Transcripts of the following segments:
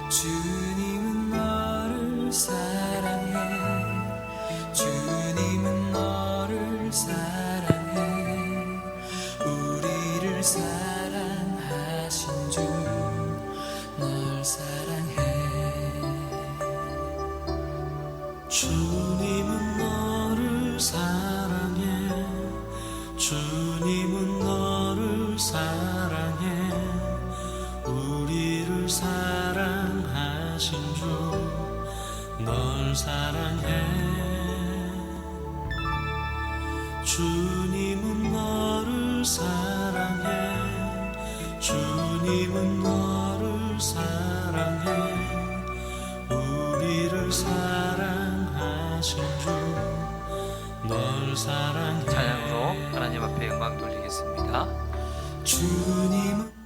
주님은 너를 사랑해. 주님은 너를 사랑해. 우리를 사랑하신 주 널 사랑해. 주님은 너를 사랑해. 주님은 너를 사랑해. 우리를 사랑하신 주 널 사랑해. 주님은 너를 사랑해. 주님은 너를 사랑해. 우리를 사랑하신 주 널 사랑해. 찬양으로 하나님 앞에 영광 돌리겠습니다. 주님은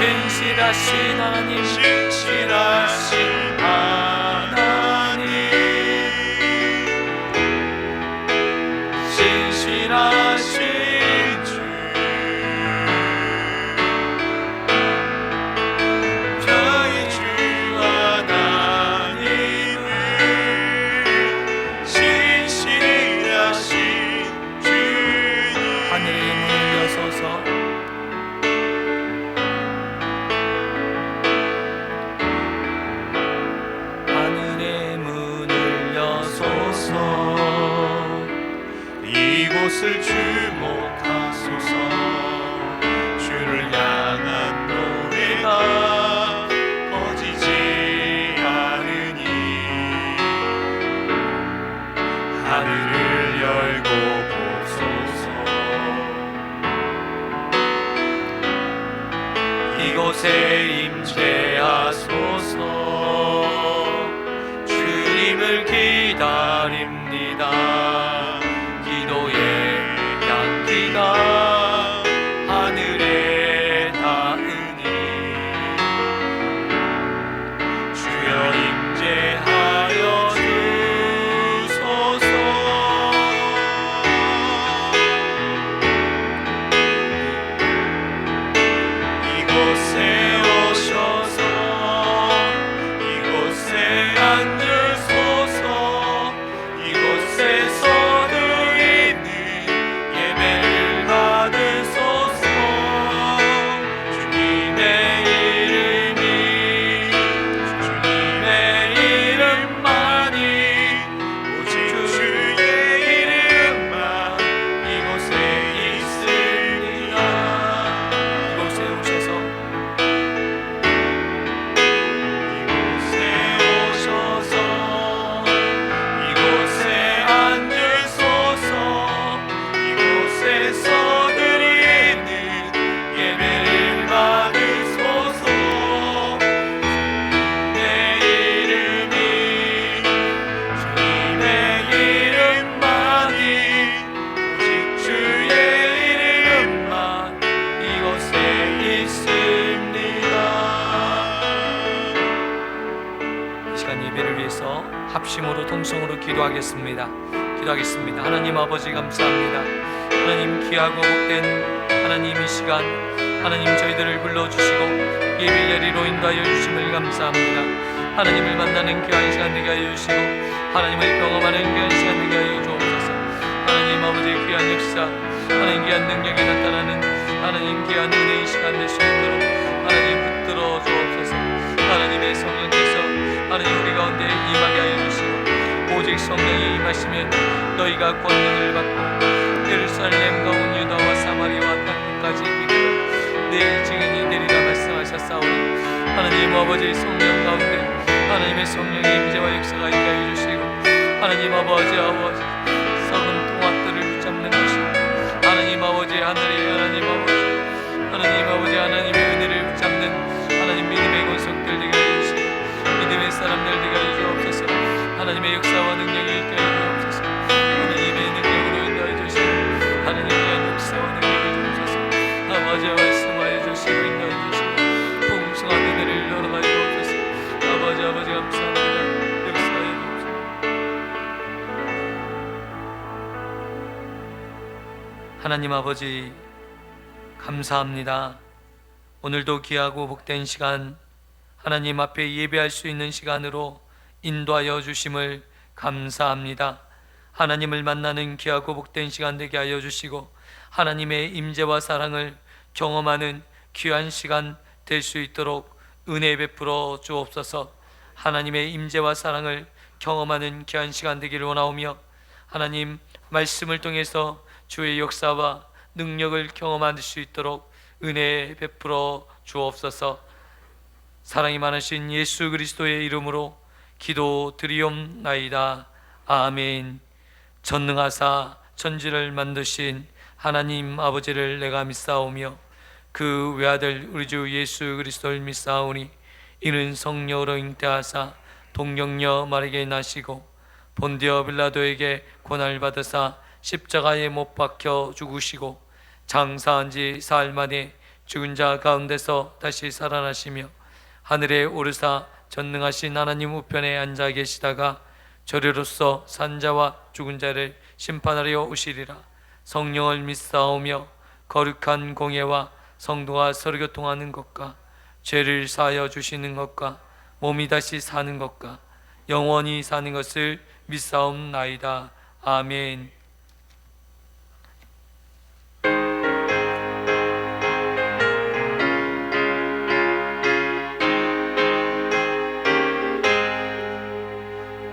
신실하신 하나님, 신실하신 하나님, 이곳을 주목하소서. 주를 향한 노래가 꺼지지 않으니 하늘을 열고 보소서. 이곳에 임재하소서. 주님을 기다립니다. 기도의 향기가 하늘에 닿으니 주여 임재하여 주소서. 이곳에 오셔서 이곳에 앉으소서. 이곳에서 드리는 예배를 받으소서. 주님의 이름만이 오직 주의 이름만 이곳에 있습니다. 이곳에 오셔서 이곳에 앉으소서. 이곳에서 드리는 예배를 받으소서. 주님의 이름만이 오직 주의 이름만 이곳에 있습니다. 이 시간 예배를 위해서 합심으로 통성으로 기도하겠습니다. 하나님 아버지 감사합니다. 하나님 귀하고 복된 하나님 이 시간 하나님 저희들을 불러주시고 예배 자리로 인도하여 주심을 감사합니다. 하나님을 만나는 귀한 시간 되게 하여 주시고 하나님을 경험하는 귀한 시간 되게 하여 주옵소서. 하나님 아버지의 귀한 역사 하나님 귀한 능력이 나타나는 하나님 귀한 은혜의 시간 될 수 있도록 하나님 붙들어 주옵소서. 하나님의 성령께서 하나님 우리 가운데 임하게 하여 주시고 오직 성령이 임하시면 너희가 권능을 받고 예루살렘과 온 유다와 사마리아와 땅끝까지 이르러 내 증인이 되리라 말씀하셨사오니 하나님 아버지의 성령 가운데 하나님의 성령의 임재와 역사가 있게 하여 주시고 하나님 아버지 썩은 토마토를 붙잡는 것이 하나님 아버지 하늘의 하나님 아버지 하나님의 은혜를 붙잡는 하나님 믿음의 권속들 되게 하여 주시고 믿음의 사람들 되게 하여 주옵소서. 하나님의 역사와 능력이 있게 하여 주옵소서. 하나님의 능력으로 인도하여 주시고 하나님의 귀한 역사와 능력을 주옵소서. 아버지와 말씀하여 주시고 인도하여 주시고 풍성한 은혜를 열어가여 주옵소서. 아버지 감사합니다. 역사하여 주옵소서. 하나님 아버지 감사합니다. 오늘도 귀하고 복된 시간 하나님 앞에 예배할 수 있는 시간으로 인도하여 주심을 감사합니다. 하나님을 만나는 귀하고 복된 시간 되게 하여 주시고 하나님의 임재와 사랑을 경험하는 귀한 시간 될 수 있도록 은혜 베풀어 주옵소서. 하나님의 임재와 사랑을 경험하는 귀한 시간 되기를 원하오며 하나님 말씀을 통해서 주의 역사와 능력을 경험할 수 있도록 은혜 베풀어 주옵소서. 사랑이 많으신 예수 그리스도의 이름으로 기도드리옵나이다. 아멘. 전능하사 천지를 만드신 하나님 아버지를 내가 믿사오며 그 외아들 우리 주 예수 그리스도를 믿사오니 이는 성령으로 잉태하사 동정녀 마리아에게 나시고 본디오 빌라도에게 고난을 받으사 십자가에 못 박혀 죽으시고 장사한 지 사흘 만에 죽은 자 가운데서 다시 살아나시며 하늘에 오르사 전능하신 하나님 우편에 앉아 계시다가 저리로서 산자와 죽은 자를 심판하려 오시리라. 성령을 믿사오며 거룩한 공예와 성도가 서로 교통하는 것과 죄를 사하여 주시는 것과 몸이 다시 사는 것과 영원히 사는 것을 믿사옵나이다. 아멘.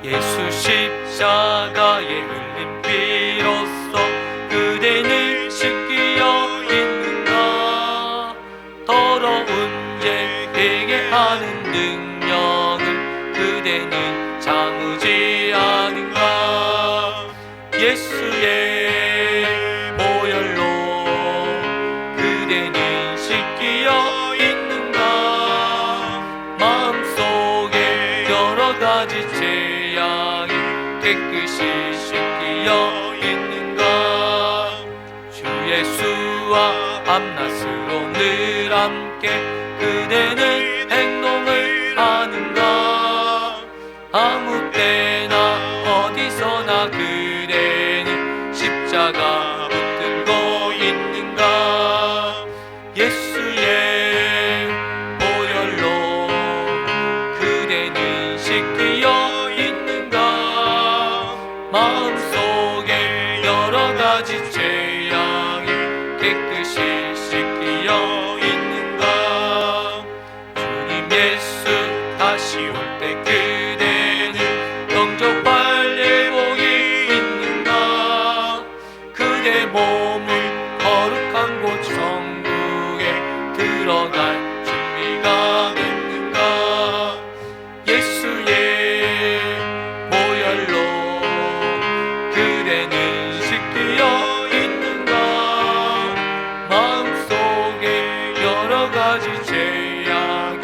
예수 십자가에 흘린 피로써 그 예수의 보혈로 그대는 씻기어 있는가? 마음속에 여러 가지 죄악이 깨끗이 씻기어 있는가? 주 예수와 밤낮으로 늘 함께 그대는 행동을 하는가? 아무 때나 어디서나 그대는 십자가 붙들고 있는가? 예수의 보혈로 그대는 씻기어 있는가? 마음속에 여러 가지 죄악이 깨끗이 씻기어 있는가? 주님 예수 다시 올 때 그대는 영접할 예복이 있는가? 그대 몸을 거룩한 곳 천국에 들어갈 준비가 됐는가? 예수의 보혈로 그대는 씻기어 있는가? 마음속에 여러 가지 죄악이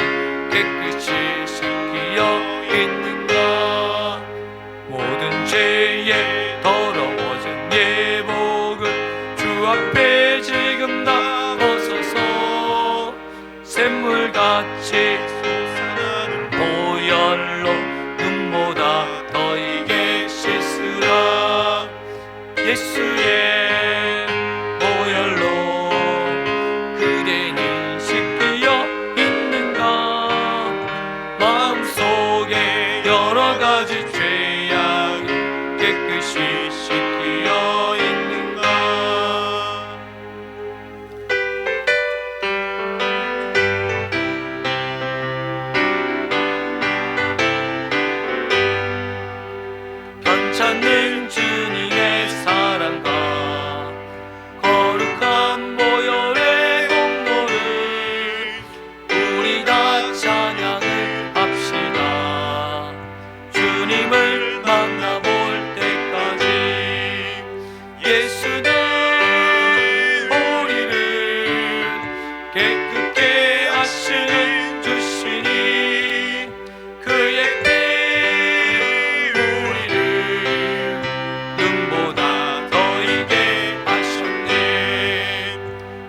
깨끗이 씻기어 있는가? 모든 죄에 더러워진 예복을 주 앞에 지금 다 벗어서 샘물같이 솟아나는 보혈로 눈보다 더 이게 씻으라. 예수의 보혈로 그대는 씻기어 있는가? 마음속에 여러 가지 죄악이 깨끗이 씻기어 있는가? 편찮는 주님의 사랑과 거룩한 보혈의 공로를 우리 다 찬양을 합시다. 주님을 만나볼 때까지 예수는 우리를 깨끗게 하시는 주시니 그의 피 우리를 눈보다 더 이게 하셨네.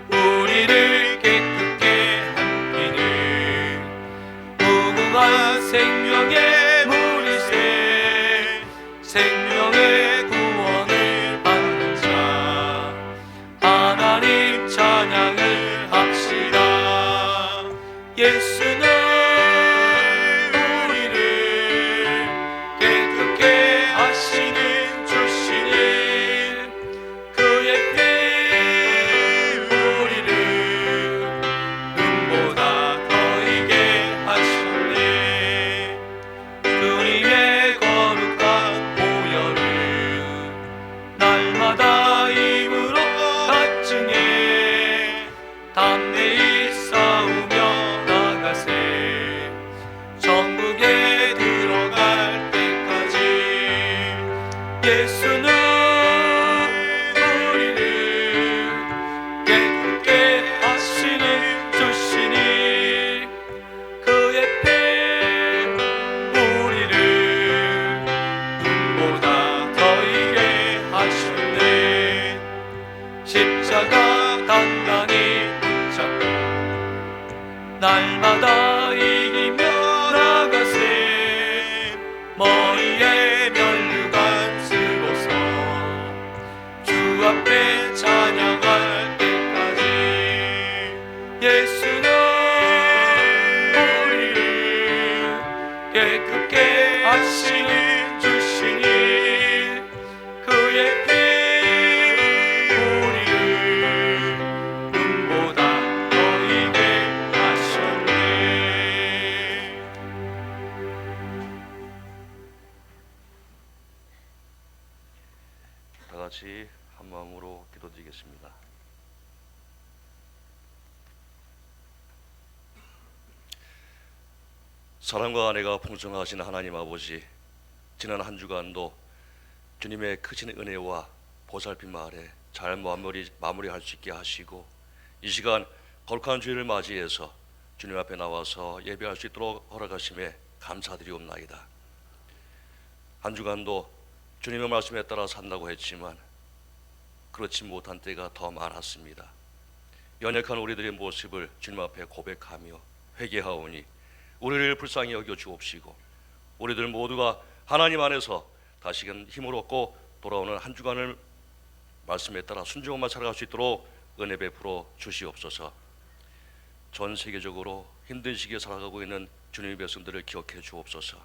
우리를 깨끗게 한 피는 무궁한 생명의 물이세. 생명의 구원을 받는 자 하나님 찬양을 합시다. 예수는 우리를 깨끗게 하시는 주시니 그의 피 우리를 눈보다 더 이게 하셨네. 주님의 거룩한 보혈을 날마다 입으로 간증해 담대히 싸우며 나가세. 천국에 들어갈 때까지 예수는 우리를 깨끗게 하시는 주시니 그의 피 우리를 눈보다 더 이게 하셨네. 십자가 단단히 붙잡고 날마다 이기며 나가세. 머리에 면류관 쓰고서 주 앞에 찬양할 때까지 예수는 우리를 깨끗게 하시는 주시니 그의 피 우리를 눈보다 더 이게 하셨네. 다 같이 한 마음으로 기도드리겠습니다. 사랑과 은혜가 풍성하신 하나님 아버지, 지난 한 주간도 주님의 크신 은혜와 보살핌 아래 잘 마무리할 수 있게 하시고, 이 시간 거룩한 주일을 맞이해서 주님 앞에 나와서 예배할 수 있도록 허락하심에 감사드리옵나이다. 한 주간도 주님의 말씀에 따라 산다고 했지만 그렇지 못한 때가 더 많았습니다. 연약한 우리들의 모습을 주님 앞에 고백하며 회개하오니 우리를 불쌍히 여겨 주옵시고, 우리들 모두가 하나님 안에서 다시금 힘을 얻고 돌아오는 한 주간을 말씀에 따라 순종하며 살아갈 수 있도록 은혜 베풀어 주시옵소서. 전 세계적으로 힘든 시기에 살아가고 있는 주님의 백성들을 기억해 주옵소서.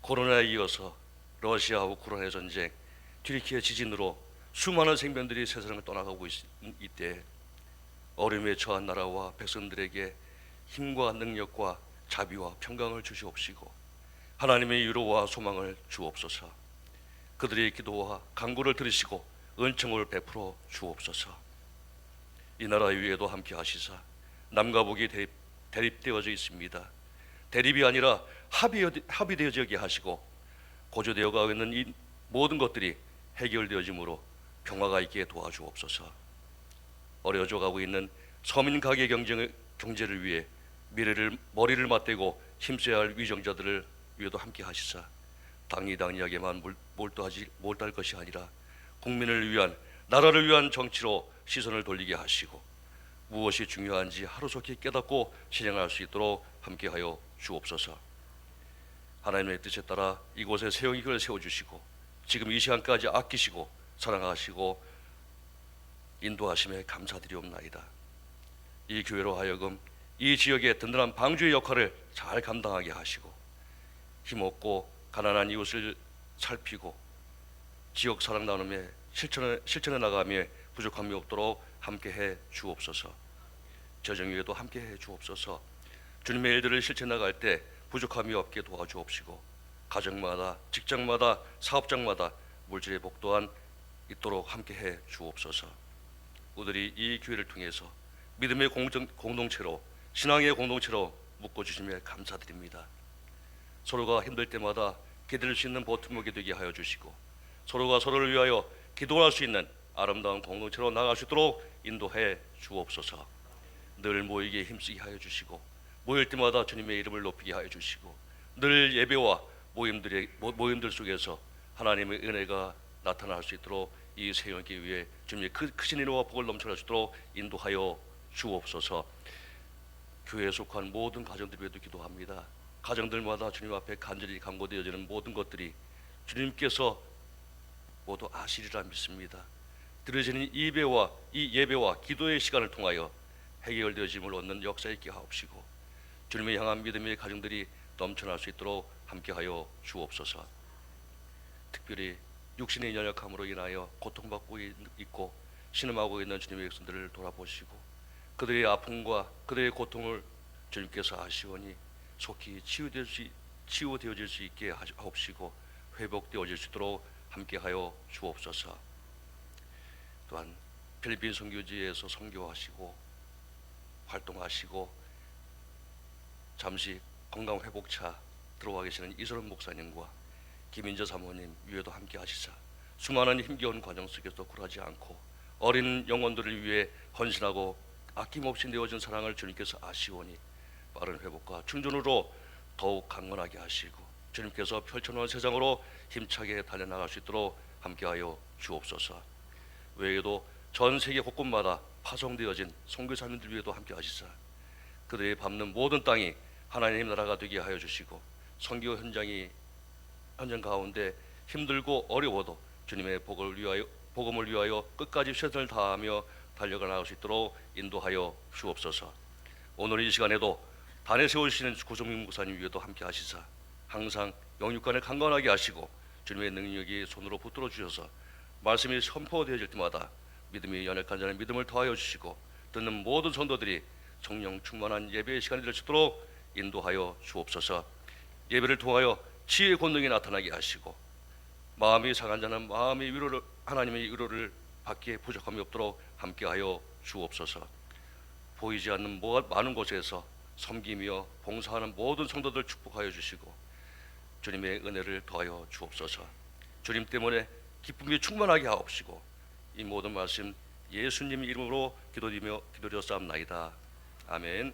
코로나에 이어서 러시아 우크라이나 전쟁, 튀르키예 지진으로 수많은 생명들이 세상을 떠나가고 이때 어려움에 처한 나라와 백성들에게 힘과 능력과 자비와 평강을 주시옵시고, 하나님의 위로와 소망을 주옵소서. 그들의 기도와 간구를 들으시고 은총을 베풀어 주옵소서. 이 나라 위에도 함께 하시사 남과 북이 대립되어져 있습니다. 대립이 아니라 합의되어지게 하시고, 고조되어 가고 있는 이 모든 것들이 해결되어짐으로 평화가 있게 도와주옵소서. 어려져 가고 있는 서민 가계 경제를 위해 머리를 맞대고 힘써야 할 위정자들을 위에도 함께 하시사 당리당리하게만 몰두할 것이 아니라 국민을 위한, 나라를 위한 정치로 시선을 돌리게 하시고, 무엇이 중요한지 하루속히 깨닫고 실행할 수 있도록 함께하여 주옵소서. 하나님의 뜻에 따라 이곳에 세영이교를 세워주시고 지금 이 시간까지 아끼시고 사랑하시고 인도하심에 감사드리옵나이다. 이 교회로 하여금 이 지역의 든든한 방주의 역할을 잘 감당하게 하시고, 힘없고 가난한 이웃을 살피고 지역 사랑 나눔에 실천해 나가며 부족함이 없도록 함께해 주옵소서. 저정위에도 함께해 주옵소서. 주님의 일들을 실천해 나갈 때 부족함이 없게 도와주옵시고, 가정마다 직장마다 사업장마다 물질의 복 또한 있도록 함께해 주옵소서. 우리들이 이 기회를 통해서 믿음의 공동체로, 신앙의 공동체로 묶어주심에 감사드립니다. 서로가 힘들 때마다 기댈 수 있는 버팀목이 되게 하여 주시고, 서로가 서로를 위하여 기도할 수 있는 아름다운 공동체로 나아갈 수 있도록 인도해 주옵소서. 늘 모이게 힘쓰게 하여 주시고, 모일 때마다 주님의 이름을 높이게 하여 주시고, 늘 예배와 모임들 속에서 하나님의 은혜가 나타날 수 있도록 이 세영교회 위에 주님의 크신 인호와 복을 넘쳐날 수 있도록 인도하여 주옵소서. 교회에 속한 모든 가정들 위에도 기도합니다. 가정들마다 주님 앞에 간절히 간구되어지는 모든 것들이 주님께서 모두 아시리라 믿습니다. 드려지는 이 예배와 기도의 시간을 통하여 해결되어짐을 얻는 역사 있게 하옵시고, 주님을 향한 믿음의 가정들이 넘쳐날 수 있도록 함께하여 주옵소서. 특별히 육신의 연약함으로 인하여 고통받고 있고 신음하고 있는 주님의 백성들을 돌아보시고, 그들의 아픔과 그들의 고통을 주님께서 아시오니 속히 치유되어질 수 있게 하옵시고, 회복되어질 수 있도록 함께하여 주옵소서. 또한 필리핀 선교지에서 선교하시고 활동하시고 잠시 건강회복차 들어와 계시는 이소련 목사님과 김인재 사모님 위에도 함께 하시사 수많은 힘겨운 과정 속에서 굴하지 않고 어린 영혼들을 위해 헌신하고 아낌없이 내어준 사랑을 주님께서 아시오니 빠른 회복과 충전으로 더욱 강건하게 하시고, 주님께서 펼쳐놓은 세상으로 힘차게 달려나갈 수 있도록 함께하여 주옵소서. 외에도 전 세계 곳곳마다 파송되어진 선교사님들 위에도 함께 하시사 그들이 밟는 모든 땅이 하나님 나라가 되게 하여 주시고, 선교 현장 가운데 힘들고 어려워도 주님의 복음을 위하여 끝까지 최선을 다하며 달려가 나갈 수 있도록 인도하여 주옵소서. 오늘 이 시간에도 단에 세우시는 고종민 목사님 위에도 함께 하시사 항상 영육간에 강건하게 하시고, 주님의 능력이 손으로 붙들어 주셔서 말씀이 선포되어질 때마다 믿음이 연약한 자는 믿음을 더하여 주시고, 듣는 모든 성도들이 성령 충만한 예배의 시간이 될 수 있도록 인도하여 주옵소서. 예배를 통하여 지혜의 권능이 나타나게 하시고, 마음이 상한 자는 하나님의 위로를 받기에 부족함이 없도록 함께하여 주옵소서. 보이지 않는 많은 곳에서 섬기며 봉사하는 모든 성도들 축복하여 주시고, 주님의 은혜를 더하여 주옵소서. 주님 때문에 기쁨이 충만하게 하옵시고 이 모든 말씀 예수님 이름으로 기도드렸사옵나이다. 아멘.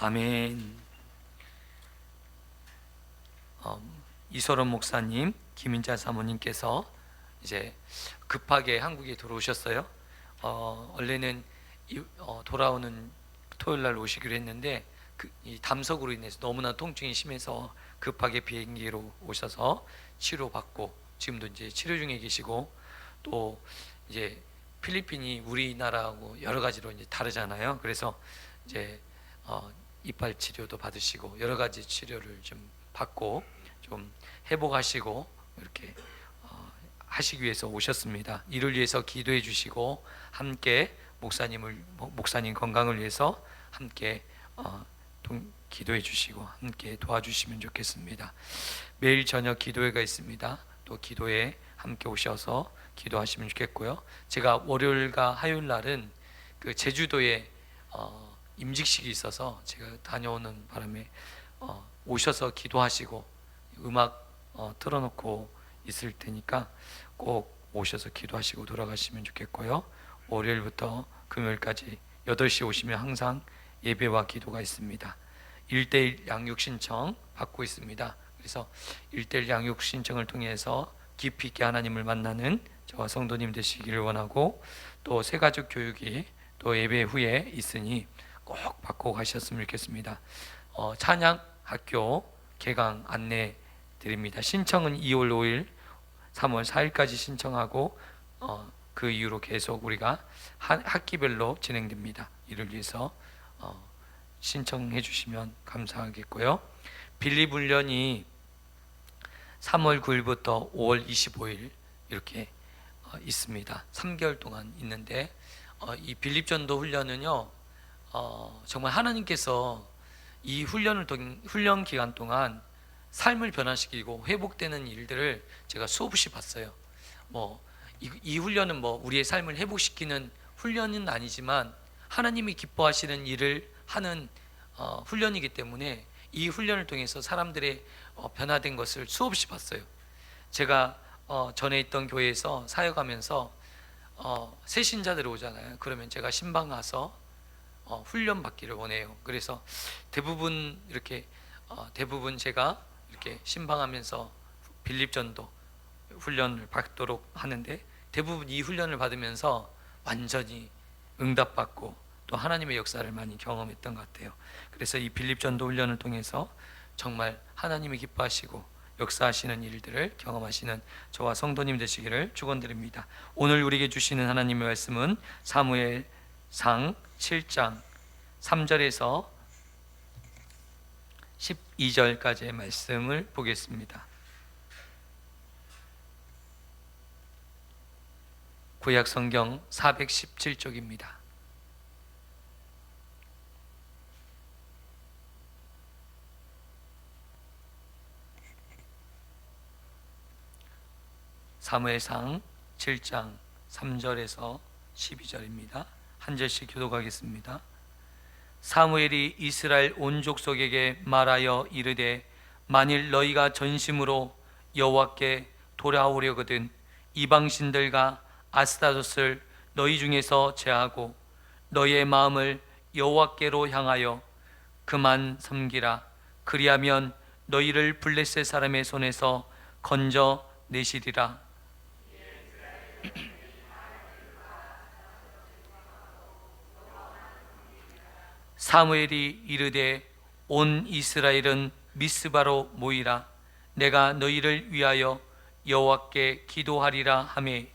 아멘. 이소론 목사님, 김인자 사모님께서 이제 급하게 한국에 들어오셨어요. 원래는 돌아오는 토요일 날 오시기로 했는데 이 담석으로 인해서 너무나 통증이 심해서 급하게 비행기로 오셔서 치료받고 지금도 이제 치료 중에 계시고, 또 이제 필리핀이 우리나라하고 여러 가지로 이제 다르잖아요. 그래서 이제 이빨 치료도 받으시고 여러 가지 치료를 좀 받고 좀 회복하시고 이렇게 하시기 위해서 오셨습니다. 이를 위해서 기도해 주시고 함께 목사님 건강을 위해서 함께 기도해 주시고 함께 도와주시면 좋겠습니다. 매일 저녁 기도회가 있습니다. 또 기도에 함께 오셔서 기도하시면 좋겠고요. 제가 월요일과 화요일 날은 그 제주도에 임직식이 있어서 제가 다녀오는 바람에 오셔서 기도하시고 음악 틀어놓고 있을 테니까 꼭 오셔서 기도하시고 돌아가시면 좋겠고요. 월요일부터 금요일까지 8시 오시면 항상 예배와 기도가 있습니다. 1:1 양육 신청 받고 있습니다. 그래서 1:1 양육 신청을 통해서 깊이 있게 하나님을 만나는 저와 성도님 되시기를 원하고, 또 새가족 교육이 또 예배 후에 있으니 꼭 받고 가셨으면 좋겠습니다. 찬양 학교 개강 안내 드립니다. 신청은 2월 5일, 3월 4일까지 신청하고 그 이후로 계속 우리가 학기별로 진행됩니다. 이를 위해서 신청해 주시면 감사하겠고요. 빌립 훈련이 3월 9일부터 5월 25일 이렇게 있습니다. 3개월 동안 있는데 이 빌립 전도 훈련은요, 정말 하나님께서 이 훈련 기간 동안 삶을 변화시키고 회복되는 일들을 제가 수없이 봤어요. 이 훈련은 우리의 삶을 회복시키는 훈련은 아니지만 하나님이 기뻐하시는 일을 하는 훈련이기 때문에 이 훈련을 통해서 사람들의 변화된 것을 수없이 봤어요. 제가 전에 있던 교회에서 사역하면서 새 신자들이 오잖아요. 그러면 제가 신방 가서 훈련 받기를 원해요. 그래서 대부분 제가 이렇게 신방하면서 빌립 전도 훈련을 받도록 하는데, 대부분 이 훈련을 받으면서 완전히 응답받고 또 하나님의 역사를 많이 경험했던 것 같아요. 그래서 이 빌립 전도 훈련을 통해서 정말 하나님이 기뻐하시고 역사하시는 일들을 경험하시는 저와 성도님 되시기를 축원드립니다. 오늘 우리에게 주시는 하나님의 말씀은 사무엘상 7장 3절에서 12절까지의 말씀을 보겠습니다. 구약 성경 417쪽입니다. 사무엘상 7장 3절에서 12절입니다. 한 절씩 교독하겠습니다. 사무엘이 이스라엘 온 족속에게 말하여 이르되, 만일 너희가 전심으로 여호와께 돌아오려거든 이방신들과 아스타롯을 너희 중에서 제하고 너희의 마음을 여호와께로 향하여 그만 섬기라. 그리하면 너희를 블레셋 사람의 손에서 건져 내시리라. 사무엘이 이르되, 온 이스라엘은 미스바로 모이라. 내가 너희를 위하여 여호와께 기도하리라 하매,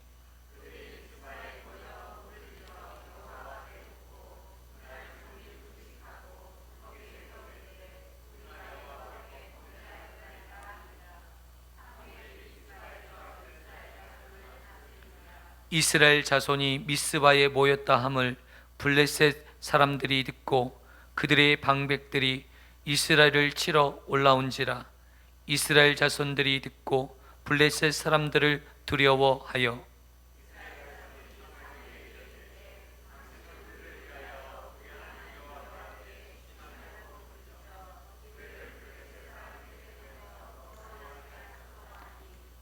이스라엘 자손이 미스바에 모였다 함을 블레셋 사람들이 듣고 그들의 방백들이 이스라엘을 치러 올라온지라. 이스라엘 자손들이 듣고 블레셋 사람들을 두려워하여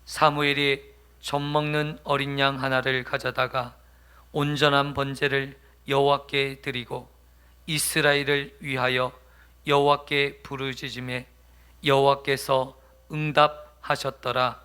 사무엘이 젖먹는 어린 양 하나를 가져다가 온전한 번제를 여호와께 드리고 이스라엘을 위하여 여호와께 부르짖음에 여호와께서 응답하셨더라.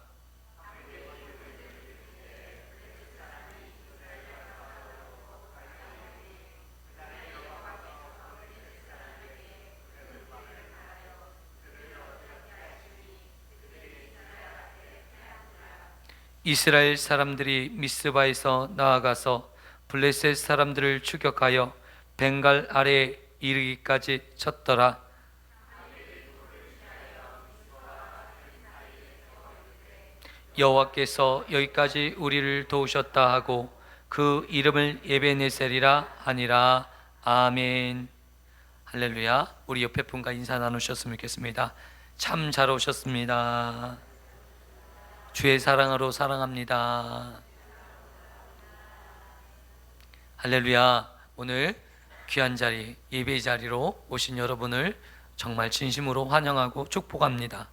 이스라엘 사람들이 미스바에서 나아가서 블레셋 사람들을 추격하여 벵갈 아래에 이르기까지 쳤더라. 여호와께서 여기까지 우리를 도우셨다 하고 그 이름을 에베네셀이라 하니라. 아멘. 할렐루야. 우리 옆에 분과 인사 나누셨으면 좋겠습니다. 참 잘 오셨습니다. 주의 사랑으로 사랑합니다. 할렐루야. 오늘 귀한 자리, 예배 자리로 오신 여러분을 정말 진심으로 환영하고 축복합니다.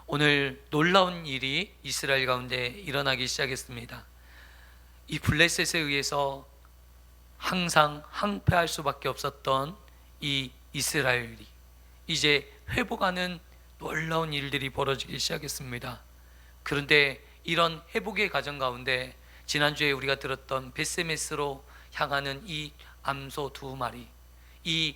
오늘 놀라운 일이 이스라엘 가운데 일어나기 시작했습니다. 이 블레셋에 의해서 항상 항폐할 수밖에 없었던 이 이스라엘이 이제 회복하는 놀라운 일들이 벌어지기 시작했습니다. 그런데 이런 회복의 과정 가운데 지난주에 우리가 들었던 벳세메스로 향하는 이 암소 두 마리, 이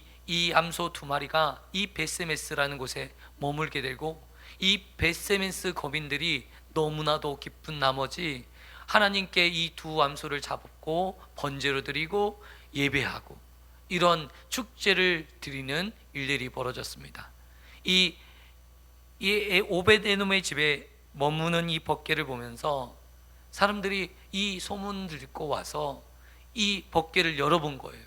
암소 두 마리가 이 벳세메스라는 곳에 머물게 되고, 이 벳세메스 거민들이 너무나도 기쁜 나머지 하나님께 이 두 암소를 잡고 번제로 드리고 예배하고 이런 축제를 드리는 일들이 벌어졌습니다. 이 오벳에돔의 집에 머무는 이 벗개를 보면서 사람들이 이 소문을 듣고 와서 이 벗개를 열어본 거예요.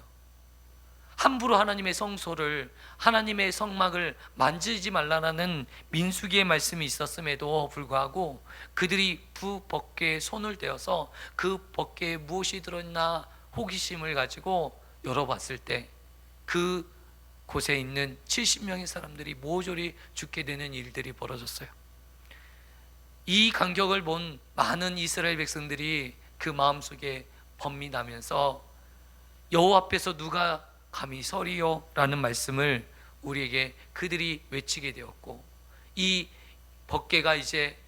함부로 하나님의 성소를, 하나님의 성막을 만지지 말라는 민수기의 말씀이 있었음에도 불구하고 그들이 그 벗개에 손을 대어서 그 벗개에 무엇이 들어있나 호기심을 가지고 열어봤을 때 그 곳에 있는 70명의 사람들이 모조리 죽게 되는 일들이 벌어졌어요. 이 간격을 본 많은 이스라엘 백성들이 그 마음속에 번민하면서 여호와 앞에서 누가 감히 서리요? 라는 말씀을 우리에게 그들이 외치게 되었고, 이 벗개가 이제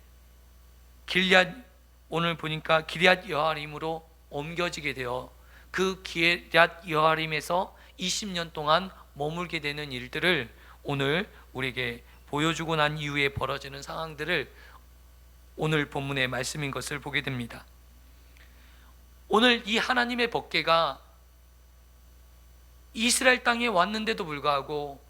오늘 보니까 기럇 여아림으로 옮겨지게 되어 그 기럇 여아림에서 20년 동안 머물게 되는 일들을 오늘 우리에게 보여주고 난 이후에 벌어지는 상황들을 오늘 본문의 말씀인 것을 보게 됩니다. 오늘 이 하나님의 벗개가 이스라엘 땅에 왔는데도 불구하고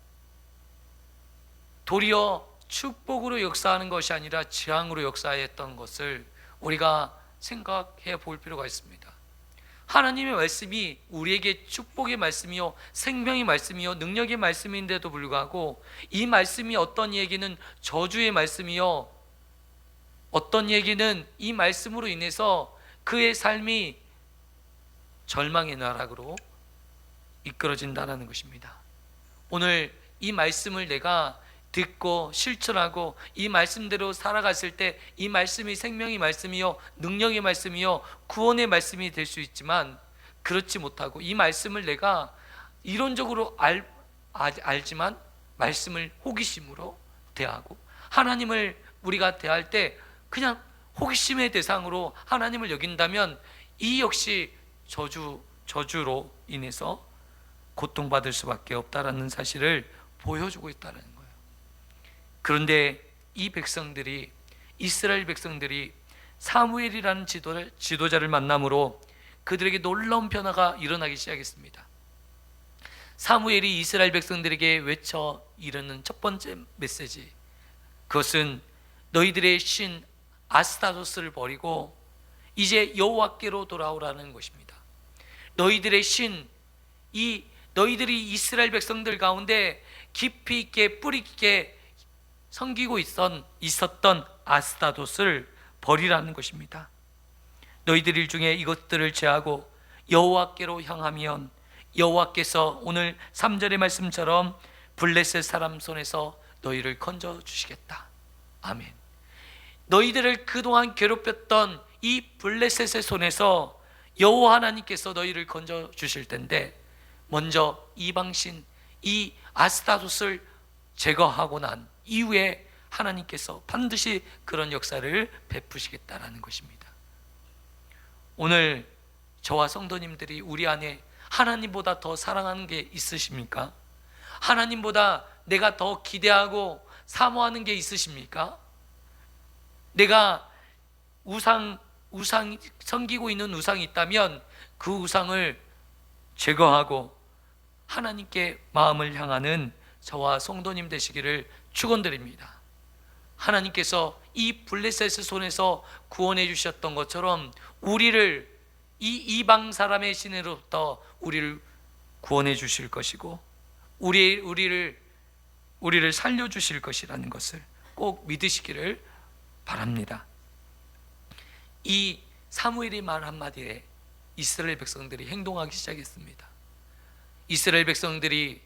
도리어 축복으로 역사하는 것이 아니라 재앙으로 역사했던 것을 우리가 생각해 볼 필요가 있습니다. 하나님의 말씀이 우리에게 축복의 말씀이요, 생명의 말씀이요, 능력의 말씀인데도 불구하고 이 말씀이 어떤 얘기는 저주의 말씀이요, 어떤 얘기는 이 말씀으로 인해서 그의 삶이 절망의 나락으로 이끌어진다는 것입니다. 오늘 이 말씀을 내가 듣고 실천하고 이 말씀대로 살아갔을 때 이 말씀이 생명의 말씀이요, 능력의 말씀이요, 구원의 말씀이 될 수 있지만, 그렇지 못하고 이 말씀을 내가 이론적으로 알지만 말씀을 호기심으로 대하고 하나님을 우리가 대할 때 그냥 호기심의 대상으로 하나님을 여긴다면 이 역시 저주로 인해서 고통받을 수밖에 없다라는 사실을 보여주고 있다는 거예요. 그런데 이 백성들이, 이스라엘 백성들이 사무엘이라는 지도자를 만남으로 그들에게 놀라운 변화가 일어나기 시작했습니다. 사무엘이 이스라엘 백성들에게 외쳐 이르는 첫 번째 메시지, 그것은 너희들의 신 아스타로스를 버리고 이제 여호와께로 돌아오라는 것입니다. 너희들의 신, 너희들이 이스라엘 백성들 가운데 깊이 있게 뿌리 있게 섬기고 있었던 아스타롯을 버리라는 것입니다. 너희들 일 중에 이것들을 제하고 여호와께로 향하면 여호와께서 오늘 3절의 말씀처럼 블레셋 사람 손에서 너희를 건져 주시겠다. 아멘. 너희들을 그동안 괴롭혔던 이 블레셋의 손에서 여호와 하나님께서 너희를 건져 주실 텐데, 먼저 이방신 이 아스타롯을 제거하고 난 이후에 하나님께서 반드시 그런 역사를 베푸시겠다라는 것입니다. 오늘 저와 성도님들이 우리 안에 하나님보다 더 사랑하는 게 있으십니까? 하나님보다 내가 더 기대하고 사모하는 게 있으십니까? 내가 우상 섬기고 있는 우상이 있다면 그 우상을 제거하고 하나님께 마음을 향하는 저와 성도님 되시기를 축원드립니다. 하나님께서 이 블레셋의 손에서 구원해 주셨던 것처럼 우리를 이 이방 사람의 신으로부터 우리를 구원해 주실 것이고 우리를 살려 주실 것이라는 것을 꼭 믿으시기를 바랍니다. 이 사무엘의 말 한마디에 이스라엘 백성들이 행동하기 시작했습니다. 이스라엘 백성들이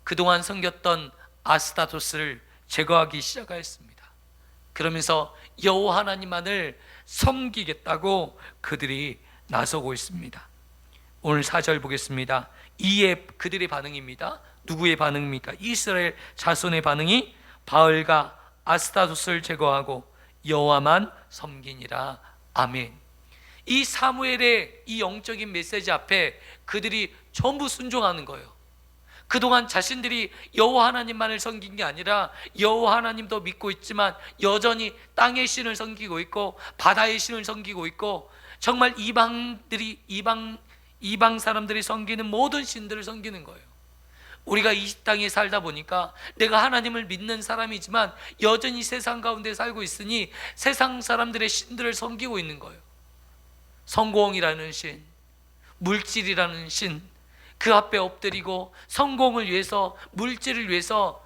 그동안 섬겼던 아스타롯을 제거하기 시작하였습니다. 그러면서 여호와 하나님만을 섬기겠다고 그들이 나서고 있습니다. 오늘 4절 보겠습니다. 이에 그들의 반응입니다. 누구의 반응입니까? 이스라엘 자손의 반응이 바알과 아스타롯을 제거하고 여호와만 섬기니라. 아멘. 이 사무엘의 이 영적인 메시지 앞에 그들이 전부 순종하는 거예요. 그동안 자신들이 여호와 하나님만을 섬긴 게 아니라 여호와 하나님도 믿고 있지만 여전히 땅의 신을 섬기고 있고 바다의 신을 섬기고 있고 정말 이방 사람들이 섬기는 모든 신들을 섬기는 거예요. 우리가 이 땅에 살다 보니까 내가 하나님을 믿는 사람이지만 여전히 세상 가운데 살고 있으니 세상 사람들의 신들을 섬기고 있는 거예요. 성공이라는 신, 물질이라는 신, 그 앞에 엎드리고 성공을 위해서, 물질을 위해서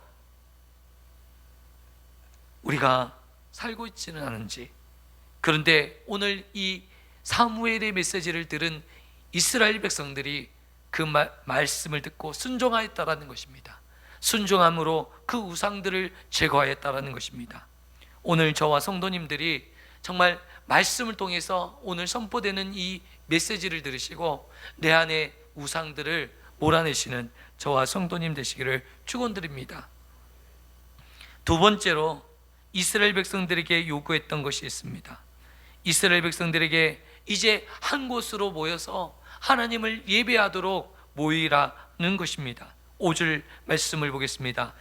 우리가 살고 있지는 않은지. 그런데 오늘 이 사무엘의 메시지를 들은 이스라엘 백성들이 그 말씀을 듣고 순종하였다라는 것입니다. 순종함으로 그 우상들을 제거하였다라는 것입니다. 오늘 저와 성도님들이 정말 말씀을 통해서 오늘 선포되는 이 메시지를 들으시고 내 안에 우상들을 몰아내시는 저와 성도님 되시기를 축원드립니다. 두 번째로 이스라엘 백성들에게 요구했던 것이 있습니다. 이스라엘 백성들에게 이제 한 곳으로 모여서 하나님을 예배하도록 모이라는 것입니다. 5절 말씀을 보겠습니다.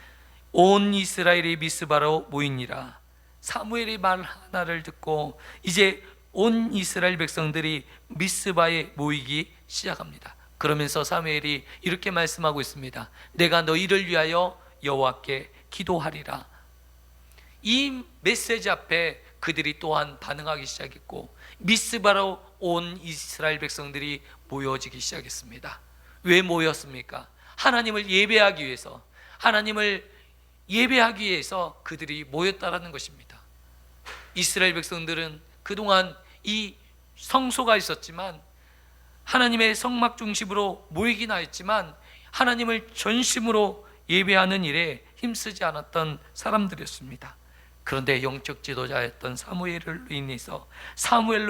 온 이스라엘이 미스바로 모이니라. 사무엘의 말 하나를 듣고 이제 온 이스라엘 백성들이 미스바에 모이기 시작합니다. 그러면서 사무엘이 이렇게 말씀하고 있습니다. 내가 너희를 위하여 여호와께 기도하리라. 이 메시지 앞에 그들이 또한 반응하기 시작했고 미스바로 온 이스라엘 백성들이 모여지기 시작했습니다. 왜 모였습니까? 하나님을 예배하기 위해서, 하나님을 예배하기 위해서 그들이 모였다라는 것입니다. 이스라엘 백성들은 그동안 이 성소가 있었지만 하나님의 성막 중심으로 모이긴 하였지만 하나님을 전심으로 예배하는 일에 힘쓰지 않았던 사람들이었습니다. 그런데 영적 지도자였던 사무엘로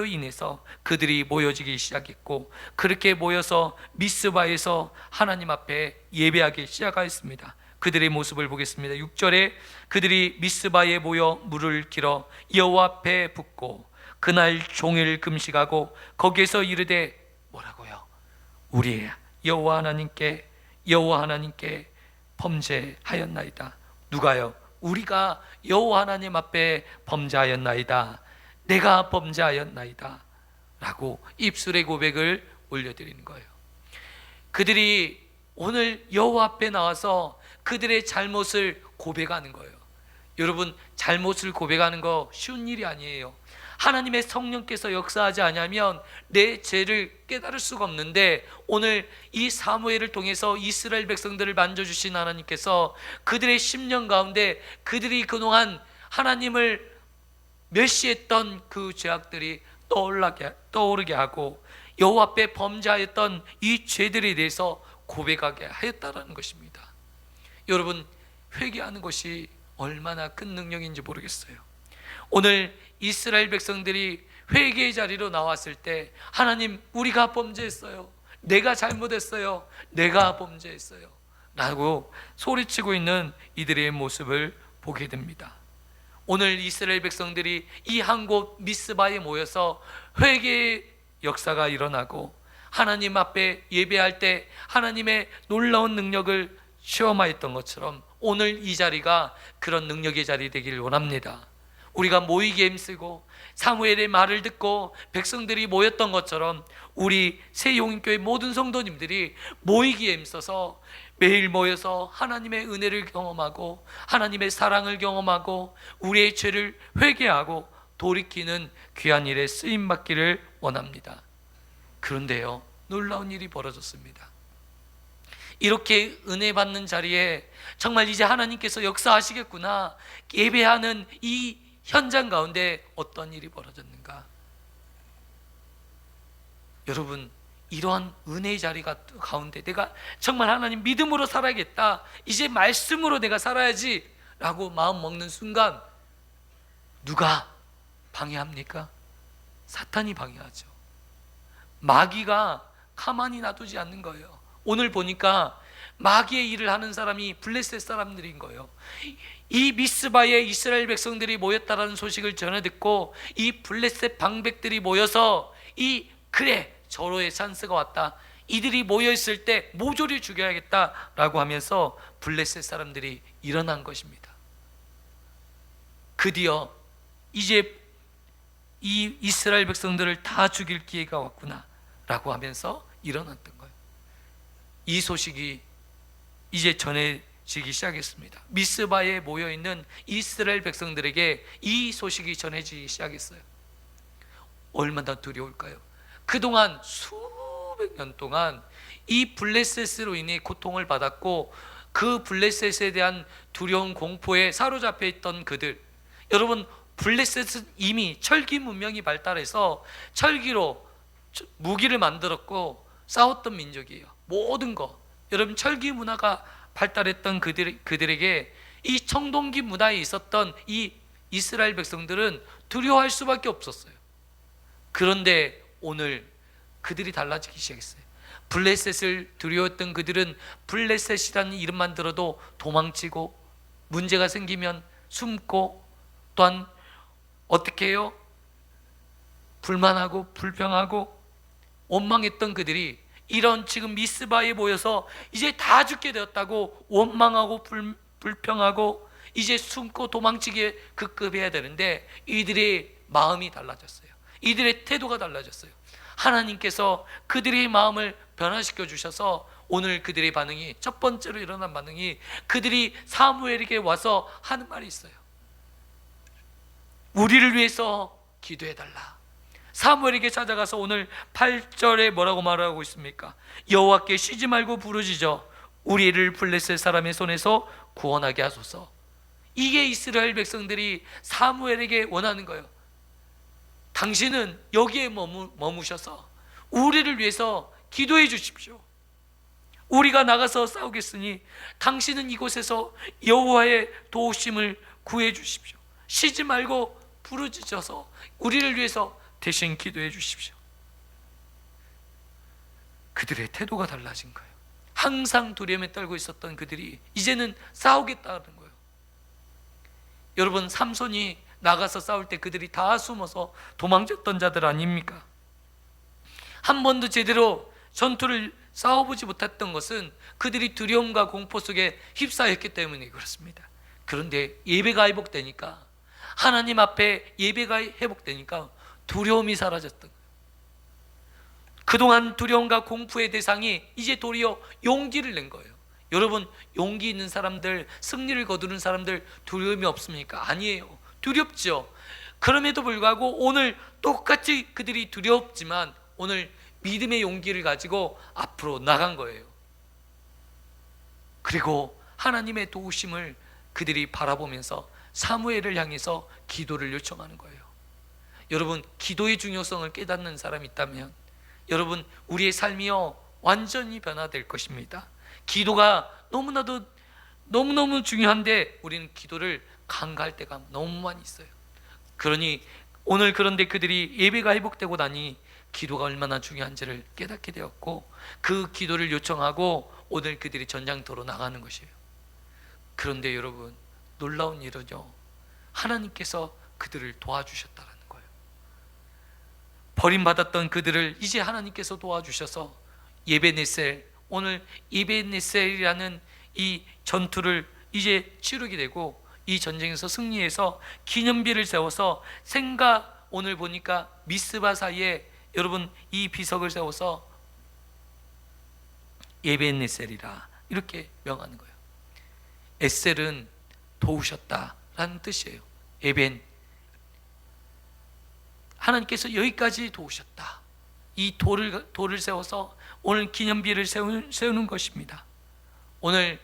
인해서 그들이 모여지기 시작했고 그렇게 모여서 미스바에서 하나님 앞에 예배하기 시작하였습니다. 그들의 모습을 보겠습니다. 6절에 그들이 미스바에 모여 물을 길어 여호와 앞에 붓고 그날 종일 금식하고 거기에서 이르되 뭐라고요? 우리 여호와 하나님께 범죄하였나이다. 누가요? 우리가 여호와 하나님 앞에 범죄하였나이다. 내가 범죄하였나이다 라고 입술의 고백을 올려드리는 거예요. 그들이 오늘 여호와 앞에 나와서 그들의 잘못을 고백하는 거예요. 여러분, 잘못을 고백하는 거 쉬운 일이 아니에요. 하나님의 성령께서 역사하지 않으면 내 죄를 깨달을 수가 없는데 오늘 이 사무엘을 통해서 이스라엘 백성들을 만져주신 하나님께서 그들의 심령 가운데 그들이 그동안 하나님을 멸시했던 그 죄악들이 떠오르게 하고 여호와 앞에 범죄하였던 이 죄들에 대해서 고백하게 하였다라는 것입니다. 여러분, 회개하는 것이 얼마나 큰 능력인지 모르겠어요. 오늘 이스라엘 백성들이 회개의 자리로 나왔을 때 하나님, 우리가 범죄했어요, 내가 잘못했어요, 내가 범죄했어요 라고 소리치고 있는 이들의 모습을 보게 됩니다. 오늘 이스라엘 백성들이 이 한 곳 미스바에 모여서 회개의 역사가 일어나고 하나님 앞에 예배할 때 하나님의 놀라운 능력을 시험하였던 것처럼 오늘 이 자리가 그런 능력의 자리 되기를 원합니다. 우리가 모이기에 힘쓰고 사무엘의 말을 듣고 백성들이 모였던 것처럼 우리 새용인교회 모든 성도님들이 모이기에 힘써서 매일 모여서 하나님의 은혜를 경험하고 하나님의 사랑을 경험하고 우리의 죄를 회개하고 돌이키는 귀한 일에 쓰임받기를 원합니다. 그런데요, 놀라운 일이 벌어졌습니다. 이렇게 은혜 받는 자리에 정말 이제 하나님께서 역사하시겠구나 예배하는 이 현장 가운데 어떤 일이 벌어졌는가? 여러분, 이러한 은혜의 자리가 가운데 내가 정말 하나님 믿음으로 살아야겠다, 이제 말씀으로 내가 살아야지 라고 마음 먹는 순간 누가 방해합니까? 사탄이 방해하죠. 마귀가 가만히 놔두지 않는 거예요. 오늘 보니까 마귀의 일을 하는 사람이 블레셋 사람들인 거예요. 이 미스바에 이스라엘 백성들이 모였다라는 소식을 전해 듣고 이 블레셋 방백들이 모여서 그래 저로의 찬스가 왔다, 이들이 모여있을 때 모조리 죽여야겠다라고 하면서 블레셋 사람들이 일어난 것입니다. 드디어 이제 이 이스라엘 백성들을 다 죽일 기회가 왔구나 라고 하면서 일어났던 거예요. 이 소식이 이제 전해지기 시작했습니다. 미스바에 모여있는 이스라엘 백성들에게 이 소식이 전해지기 시작했어요. 얼마나 두려울까요? 그동안 수백 년 동안 이 블레셋으로 인해 고통을 받았고 그 블레셋에 대한 두려운 공포에 사로잡혀 있던 그들, 여러분 블레셋은 이미 철기 문명이 발달해서 철기로 무기를 만들었고 싸웠던 민족이에요. 모든 거, 여러분 철기 문화가 발달했던 그들에게 이 청동기 문화에 있었던 이 이스라엘 백성들은 두려워할 수밖에 없었어요. 그런데 오늘 그들이 달라지기 시작했어요. 블레셋을 두려웠던 그들은 블레셋이라는 이름만 들어도 도망치고 문제가 생기면 숨고 또한 어떻게 해요? 불만하고 불평하고 원망했던 그들이 이런 지금 미스바에 모여서 이제 다 죽게 되었다고 원망하고 불평하고 이제 숨고 도망치기에 급급해야 되는데 이들의 마음이 달라졌어요. 이들의 태도가 달라졌어요. 하나님께서 그들의 마음을 변화시켜 주셔서 오늘 그들의 반응이, 첫 번째로 일어난 반응이 그들이 사무엘에게 와서 하는 말이 있어요. 우리를 위해서 기도해달라. 사무엘에게 찾아가서 오늘 8절에 뭐라고 말하고 있습니까? 여호와께 쉬지 말고 부르짖어 우리를 블레셋 사람의 손에서 구원하게 하소서. 이게 이스라엘 백성들이 사무엘에게 원하는 거예요. 당신은 여기에 머무셔서 우리를 위해서 기도해 주십시오. 우리가 나가서 싸우겠으니 당신은 이곳에서 여호와의 도우심을 구해 주십시오. 쉬지 말고 부르짖어서 우리를 위해서 대신 기도해 주십시오. 그들의 태도가 달라진 거예요. 항상 두려움에 떨고 있었던 그들이 이제는 싸우겠다는 거예요. 여러분, 삼손이 나가서 싸울 때 그들이 다 숨어서 도망쳤던 자들 아닙니까? 한 번도 제대로 전투를 싸워보지 못했던 것은 그들이 두려움과 공포 속에 휩싸였기 때문에 그렇습니다. 그런데 예배가 회복되니까, 하나님 앞에 예배가 회복되니까 두려움이 사라졌던 거예요. 그동안 두려움과 공포의 대상이 이제 도리어 용기를 낸 거예요. 여러분, 용기 있는 사람들, 승리를 거두는 사람들 두려움이 없습니까? 아니에요. 두렵죠. 그럼에도 불구하고 오늘 똑같이 그들이 두렵지만 오늘 믿음의 용기를 가지고 앞으로 나간 거예요. 그리고 하나님의 도우심을 그들이 바라보면서 사무엘을 향해서 기도를 요청하는 거예요. 여러분, 기도의 중요성을 깨닫는 사람이 있다면 여러분, 우리의 삶이요 완전히 변화될 것입니다. 기도가 너무너무 중요한데 우리는 기도를 간과할 때가 너무 많이 있어요. 그러니 오늘 그런데 그들이 예배가 회복되고 나니 기도가 얼마나 중요한지를 깨닫게 되었고 그 기도를 요청하고 오늘 그들이 전장터로 나가는 것이에요. 그런데 여러분, 놀라운 일이죠. 하나님께서 그들을 도와주셨다는 거예요. 버림받았던 그들을 이제 하나님께서 도와주셔서 예베네셀, 오늘 예베네셀이라는 이 전투를 이제 치르게 되고 이 전쟁에서 승리해서 기념비를 세워서 생가, 오늘 보니까 미스바 사이에 여러분 이 비석을 세워서 예베네셀이라 이렇게 명하는 거예요. 에셀은 도우셨다라는 뜻이에요. 에벤, 하나님께서 여기까지 도우셨다. 이 돌을 세워서 오늘 기념비를 세우는 것입니다. 오늘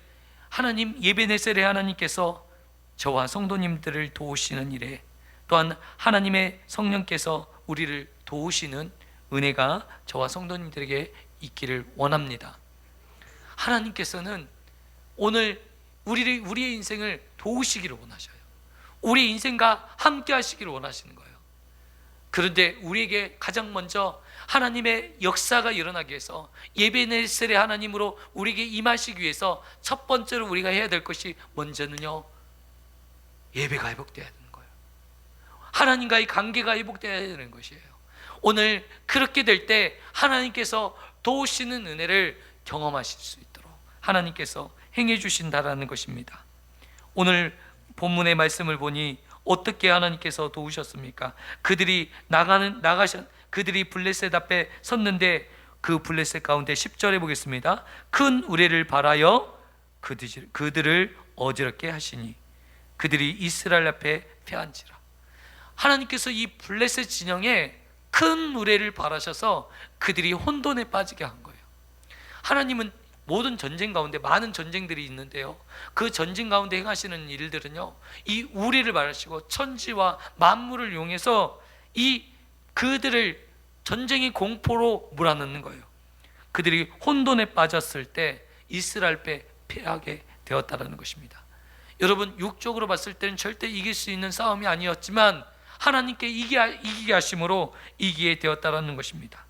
하나님, 예베네셀의 하나님께서 저와 성도님들을 도우시는 일에 또한 하나님의 성령께서 우리를 도우시는 은혜가 저와 성도님들에게 있기를 원합니다. 하나님께서는 오늘 우리의 인생을 도우시기를 원하셔요. 우리 인생과 함께 하시기를 원하시는 거예요. 그런데 우리에게 가장 먼저 하나님의 역사가 일어나기 위해서 예베네셀의 하나님으로 우리에게 임하시기 위해서 첫 번째로 우리가 해야 될 것이 먼저는요, 예배가 회복되어야 되는 거예요. 하나님과의 관계가 회복되어야 되는 것이에요. 오늘 그렇게 될 때 하나님께서 도우시는 은혜를 경험하실 수 있도록 하나님께서 행해 주신다라는 것입니다. 오늘 본문의 말씀을 보니 어떻게 하나님께서 도우셨습니까? 그들이 그들이 블레셋 앞에 섰는데 그 블레셋 가운데 10절에 보겠습니다. 큰 우레를 발하여 그들을 어지럽게 하시니 그들이 이스라엘 앞에 패한지라. 하나님께서 이 블레셋 진영에 큰 우레를 발하셔서 그들이 혼돈에 빠지게 한 거예요. 하나님은 모든 전쟁 가운데 많은 전쟁들이 있는데요, 그 전쟁 가운데 행하시는 일들은요, 이 우레를 발하시고 천지와 만물을 이용해서 그들을 전쟁의 공포로 몰아넣는 거예요. 그들이 혼돈에 빠졌을 때 이스라엘 앞에 패하게 되었다는 것입니다. 여러분, 육적으로 봤을 때는 절대 이길 수 있는 싸움이 아니었지만 하나님께 이기게 하심으로 이기게 되었다는 것입니다.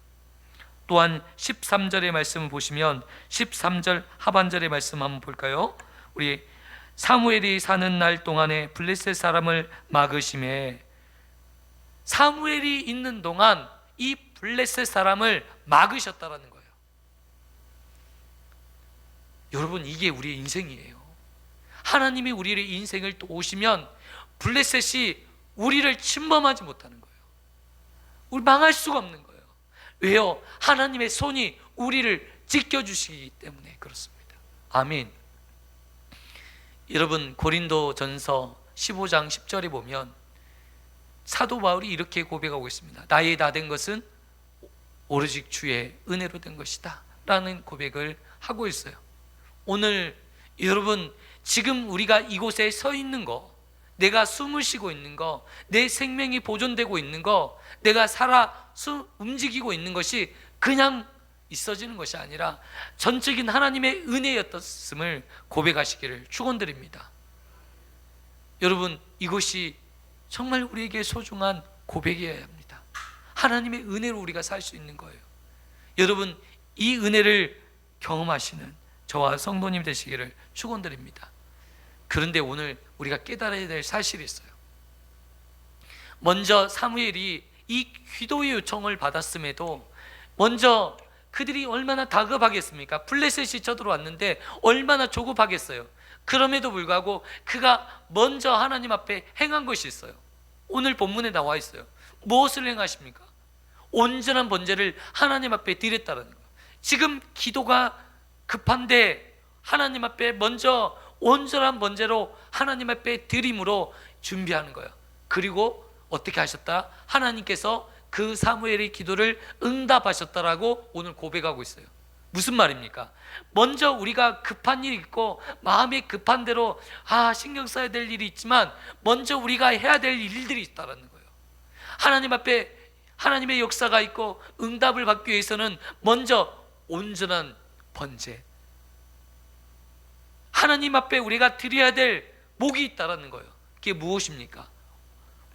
또한 13절의 말씀을 보시면 13절 하반절의 말씀 한번 볼까요? 우리 사무엘이 사는 날 동안에 블레셋 사람을 막으심에, 사무엘이 있는 동안 이 블레셋 사람을 막으셨다라는 거예요. 여러분, 이게 우리의 인생이에요. 하나님이 우리의 인생을 도우시면 블레셋이 우리를 침범하지 못하는 거예요. 우리 망할 수가 없는 거예요. 왜요? 하나님의 손이 우리를 지켜주시기 때문에 그렇습니다. 아멘. 여러분, 고린도전서 15장 10절에 보면 사도 바울이 이렇게 고백하고 있습니다. 나의 다 된 것은 오로지 주의 은혜로 된 것이다 라는 고백을 하고 있어요. 오늘 여러분, 지금 우리가 이곳에 서 있는 거, 내가 숨을 쉬고 있는 거, 내 생명이 보존되고 있는 거, 내가 움직이고 있는 것이 그냥 있어지는 것이 아니라 전적인 하나님의 은혜였음을 고백하시기를 축원드립니다. 여러분, 이것이 정말 우리에게 소중한 고백이어야 합니다. 하나님의 은혜로 우리가 살 수 있는 거예요. 여러분, 이 은혜를 경험하시는 저와 성도님 되시기를 축원드립니다. 그런데 오늘 우리가 깨달아야 될 사실이 있어요. 먼저 사무엘이 이 기도의 요청을 받았음에도 먼저 그들이 얼마나 다급하겠습니까? 블레셋이 쳐들어왔는데 얼마나 조급하겠어요. 그럼에도 불구하고 그가 먼저 하나님 앞에 행한 것이 있어요. 오늘 본문에 나와 있어요. 무엇을 행하십니까? 온전한 번제를 하나님 앞에 드렸다는 거예요. 지금 기도가 급한데 하나님 앞에 먼저 온전한 번제로 하나님 앞에 드림으로 준비하는 거예요. 그리고 어떻게 하셨다? 하나님께서 그 사무엘의 기도를 응답하셨다라고 오늘 고백하고 있어요. 무슨 말입니까? 먼저 우리가 급한 일이 있고 마음이 급한 대로 신경 써야 될 일이 있지만 먼저 우리가 해야 될 일들이 있다는 거예요. 하나님 앞에 하나님의 역사가 있고 응답을 받기 위해서는 먼저 온전한 번제, 하나님 앞에 우리가 드려야 될 목이 있다는 거예요. 그게 무엇입니까?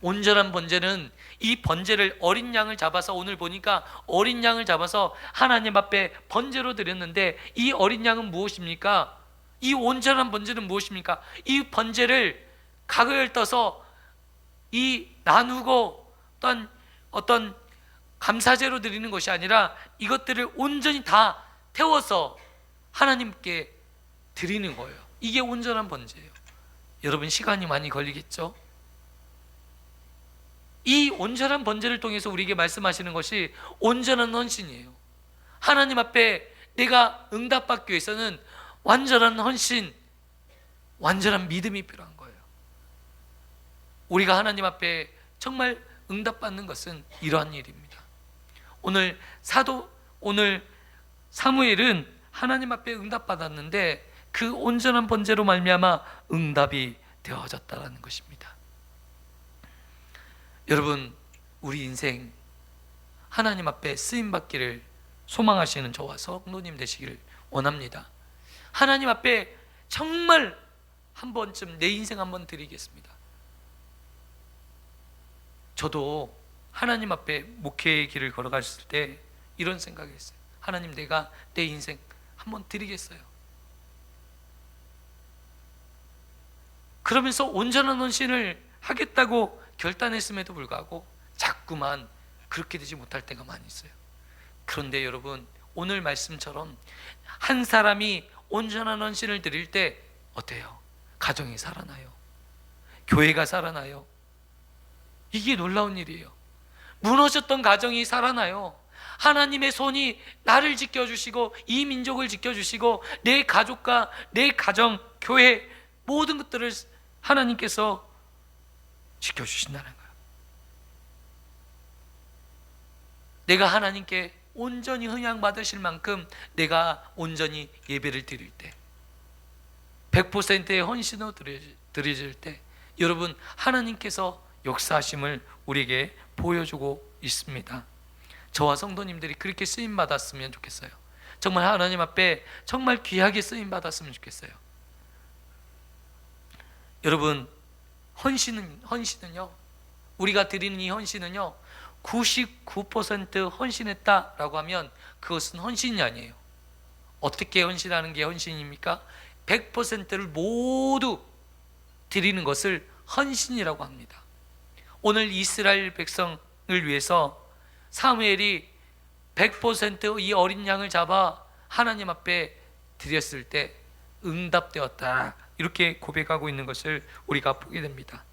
온전한 번제는 이 번제를 어린 양을 잡아서, 오늘 보니까 어린 양을 잡아서 하나님 앞에 번제로 드렸는데 이 어린 양은 무엇입니까? 이 온전한 번제는 무엇입니까? 이 번제를 각을 떠서 나누고 어떤 감사제로 드리는 것이 아니라 이것들을 온전히 다 태워서 하나님께 드리는 거예요. 이게 온전한 번제예요. 여러분, 시간이 많이 걸리겠죠? 이 온전한 번제를 통해서 우리에게 말씀하시는 것이 온전한 헌신이에요. 하나님 앞에 내가 응답받기 위해서는 완전한 헌신, 완전한 믿음이 필요한 거예요. 우리가 하나님 앞에 정말 응답받는 것은 이러한 일입니다. 오늘 사무엘은 하나님 앞에 응답받았는데 그 온전한 번제로 말미암아 응답이 되어졌다는 것입니다. 여러분, 우리 인생 하나님 앞에 쓰임받기를 소망하시는 저와 성도님 되시기를 원합니다. 하나님 앞에 정말 한 번쯤 내 인생 한번 드리겠습니다. 저도 하나님 앞에 목회의 길을 걸어갔을 때 이런 생각을 했어요. 하나님, 내가 내 인생 한번 드리겠어요. 그러면서 온전한 헌신을 하겠다고 결단했음에도 불구하고 자꾸만 그렇게 되지 못할 때가 많이 있어요. 그런데 여러분, 오늘 말씀처럼 한 사람이 온전한 헌신을 드릴 때 어때요? 가정이 살아나요. 교회가 살아나요. 이게 놀라운 일이에요. 무너졌던 가정이 살아나요. 하나님의 손이 나를 지켜주시고 이 민족을 지켜주시고 내 가족과 내 가정, 교회 모든 것들을 하나님께서 지켜주신다는 거예요. 내가 하나님께 온전히 헌양 받으실 만큼 내가 온전히 예배를 드릴 때, 100%의 헌신으로 드려질 때, 여러분, 하나님께서 역사하심을 우리에게 보여주고 있습니다. 저와 성도님들이 그렇게 쓰임 받았으면 좋겠어요. 정말 하나님 앞에 정말 귀하게 쓰임 받았으면 좋겠어요. 여러분, 헌신은요, 우리가 드리는 이 헌신은요, 99% 헌신했다라고 하면 그것은 헌신이 아니에요. 어떻게 헌신하는 게 헌신입니까? 100%를 모두 드리는 것을 헌신이라고 합니다. 오늘 이스라엘 백성을 위해서 사무엘이 100% 이 어린 양을 잡아 하나님 앞에 드렸을 때 응답되었다, 이렇게 고백하고 있는 것을 우리가 보게 됩니다.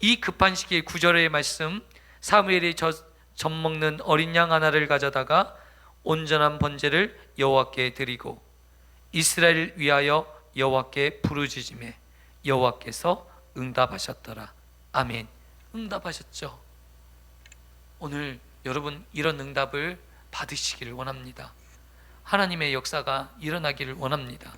이 급한 시기에 9절의 말씀, 사무엘이 젖 먹는 어린 양 하나를 가져다가 온전한 번제를 여호와께 드리고 이스라엘을 위하여 여호와께 부르짖음에 여호와께서 응답하셨더라. 아멘. 응답하셨죠. 오늘 여러분, 이런 응답을 받으시기를 원합니다. 하나님의 역사가 일어나기를 원합니다.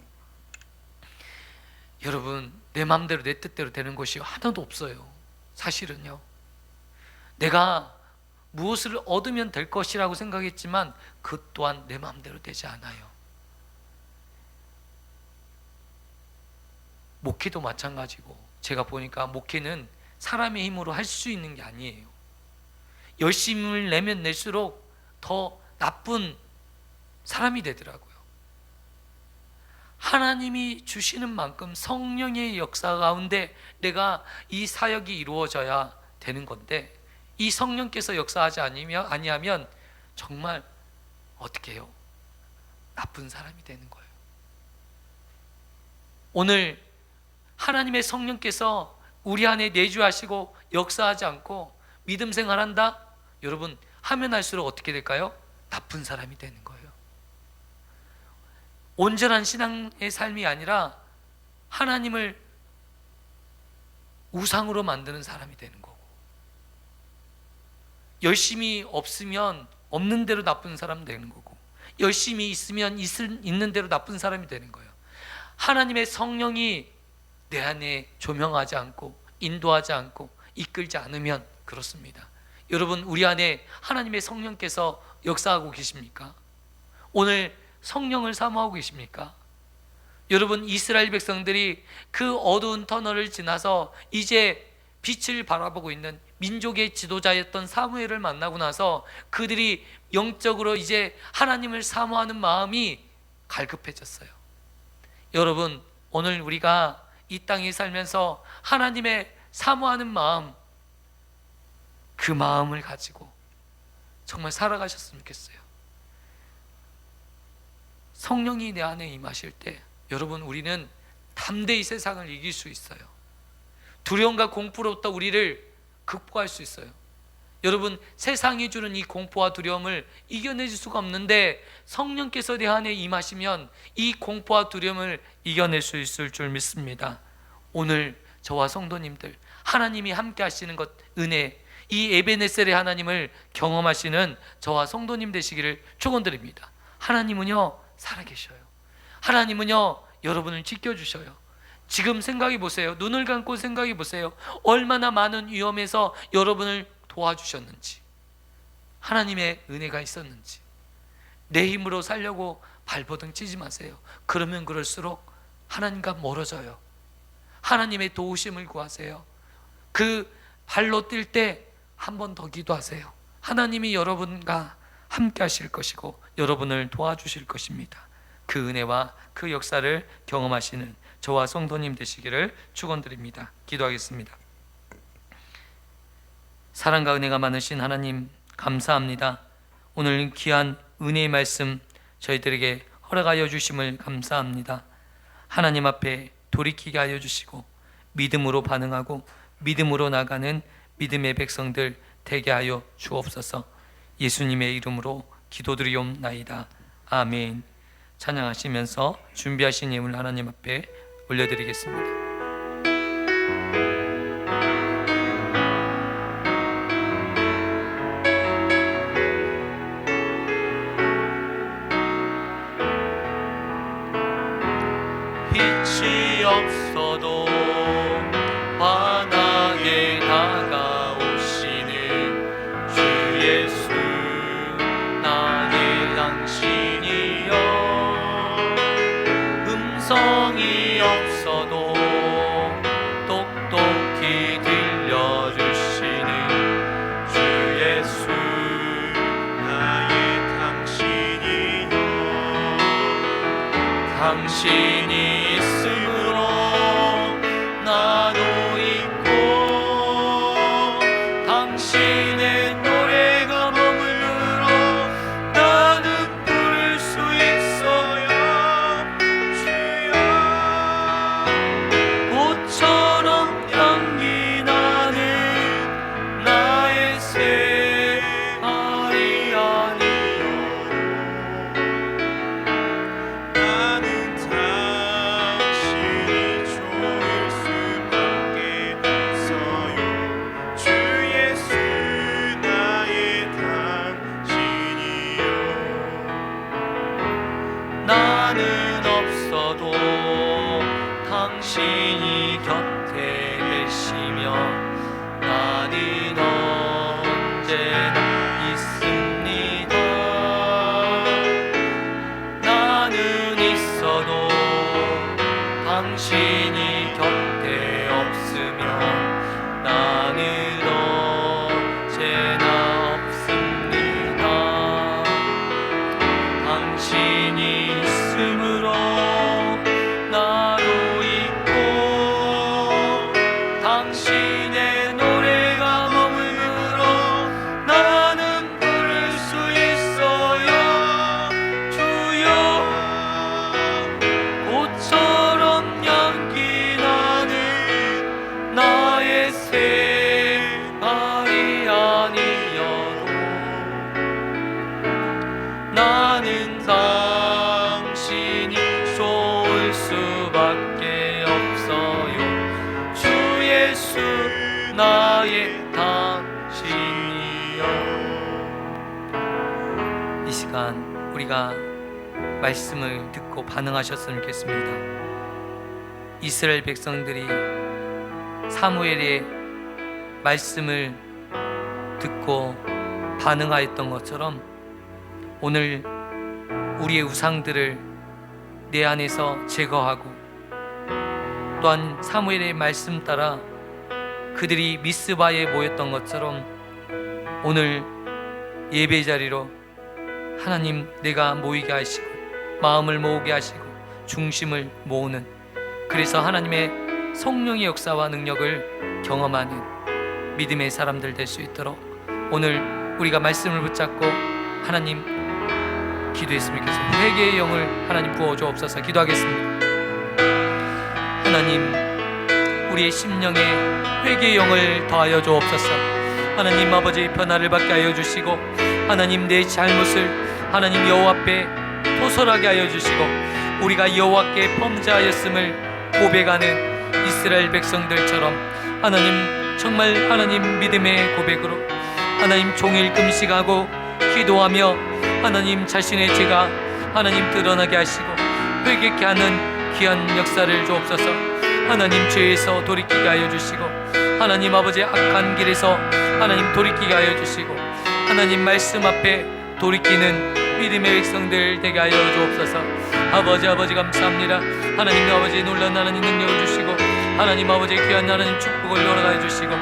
여러분, 내 마음대로 내 뜻대로 되는 것이 하나도 없어요. 사실은요, 내가 무엇을 얻으면 될 것이라고 생각했지만 그 또한 내 마음대로 되지 않아요. 목회도 마찬가지고, 제가 보니까 목회는 사람의 힘으로 할 수 있는 게 아니에요. 열심을 내면 낼수록 더 나쁜 사람이 되더라고요. 하나님이 주시는 만큼 성령의 역사 가운데 내가 이 사역이 이루어져야 되는 건데, 이 성령께서 역사하지 아니하면 정말 어떻게 해요? 나쁜 사람이 되는 거예요. 오늘 하나님의 성령께서 우리 안에 내주하시고 역사하지 않고 믿음 생활한다? 여러분, 하면 할수록 어떻게 될까요? 나쁜 사람이 되는 거예요. 온전한 신앙의 삶이 아니라 하나님을 우상으로 만드는 사람이 되는 거고, 열심히 없으면 없는 대로 나쁜 사람 되는 거고, 열심히 있으면 있는 대로 나쁜 사람이 되는 거예요. 하나님의 성령이 내 안에 조명하지 않고 인도하지 않고 이끌지 않으면 그렇습니다. 여러분, 우리 안에 하나님의 성령께서 역사하고 계십니까? 오늘 성령을 사모하고 계십니까? 여러분, 이스라엘 백성들이 그 어두운 터널을 지나서 이제 빛을 바라보고 있는 민족의 지도자였던 사무엘을 만나고 나서 그들이 영적으로 이제 하나님을 사모하는 마음이 갈급해졌어요. 여러분, 오늘 우리가 이 땅에 살면서 하나님의 사모하는 마음, 그 마음을 가지고 정말 살아가셨으면 좋겠어요. 성령이 내 안에 임하실 때 여러분, 우리는 담대히 세상을 이길 수 있어요. 두려움과 공포로부터 우리를 극복할 수 있어요. 여러분, 세상이 주는 이 공포와 두려움을 이겨낼 수가 없는데 성령께서 내 안에 임하시면 이 공포와 두려움을 이겨낼 수 있을 줄 믿습니다. 오늘 저와 성도님들, 하나님이 함께 하시는 것, 은혜, 이 에베네셀의 하나님을 경험하시는 저와 성도님 되시기를 축원드립니다. 하나님은요, 살아계셔요. 하나님은요, 여러분을 지켜주셔요. 지금 생각해 보세요. 눈을 감고 생각해 보세요. 얼마나 많은 위험에서 여러분을 도와주셨는지, 하나님의 은혜가 있었는지. 내 힘으로 살려고 발버둥 치지 마세요. 그러면 그럴수록 하나님과 멀어져요. 하나님의 도우심을 구하세요. 그 발로 뛸 때 한 번 더 기도하세요. 하나님이 여러분과 함께 하실 것이고 여러분을 도와주실 것입니다. 그 은혜와 그 역사를 경험하시는 저와 성도님 되시기를 축원드립니다. 기도하겠습니다. 사랑과 은혜가 많으신 하나님, 감사합니다. 오늘 귀한 은혜의 말씀 저희들에게 허락하여 주심을 감사합니다. 하나님 앞에 돌이키게 하여 주시고 믿음으로 반응하고 믿음으로 나가는 믿음의 백성들 되게 하여 주옵소서. 예수님의 이름으로 기도드리옵나이다. 아멘. 찬양하시면서 준비하신 예물 하나님 앞에 올려드리겠습니다. 빛이 없어도 환하게 다가오시는 주 예수 나의 당신이여 음성이 없어도 똑똑히 들려주시는 주 예수 나의 당신이여 당신이 있음으로 나도 있고 당신의 노래가 머물러 나는 부를 수 있어요. 주여 꽃처럼 향기 나는 나의 생활이 아니요 나는 당신이 좋을 수밖에 없어요. 주 예수 나의 당신이요 나는 없어도 당신이 곁에 계시며 나는 언제나 있습니다. 나는 있어도 당신이 곁에 없으면 나는 언제나 없습니다. 당신이 있음으로 나도 있고 당신의 노래가 머물러 나는 부를 수 있어요. 주여 꽃처럼 향기 나는 나의 생활이 아니어도 나는 당신이 좋을 수밖에 없어요. 주 예수 나의 당신이요. 이 시간 우리가 말씀을 듣고 반응하셨으면 좋겠습니다. 이스라엘 백성들이 사무엘의 말씀을 듣고 반응하였던 것처럼 오늘 우리의 우상들을 내 안에서 제거하고 또한 사무엘의 말씀 따라 그들이 미스바에 모였던 것처럼 오늘 예배 자리로 하나님 내가 모이게 하시고 마음을 모으게 하시고 중심을 모으는, 그래서 하나님의 성령의 역사와 능력을 경험하는 믿음의 사람들 될 수 있도록 오늘 우리가 말씀을 붙잡고 하나님 기도했으면 좋겠습니다. 회개의 영을 하나님 부어주옵소서. 기도하겠습니다. 하나님 우리의 심령에 회개의 영을 더하여 주옵소서. 하나님 아버지 변화를 받게 하여 주시고 하나님 내 잘못을 하나님 여호와 앞에 토설하게 하여 주시고 우리가 여호와께 범죄하였음을 고백하는 이스라엘 백성들처럼 하나님 정말 하나님 믿음의 고백으로 하나님 종일 금식하고 기도하며 하나님 자신의 죄가 하나님 드러나게 하시고 회개케 하는 귀한 역사를 주옵소서. 하나님 죄에서 돌이키게 하여 주시고 하나님 아버지 악한 길에서 하나님 돌이키게 하여 주시고 하나님 말씀 앞에 돌이키는 믿음의 백성들 되게 하여 주옵소서. 아버지 감사합니다. 하나님 아버지 놀라운 하나님 능력을 주시고 하나님 아버지 귀한 하나님 축복을 열어가여 주시고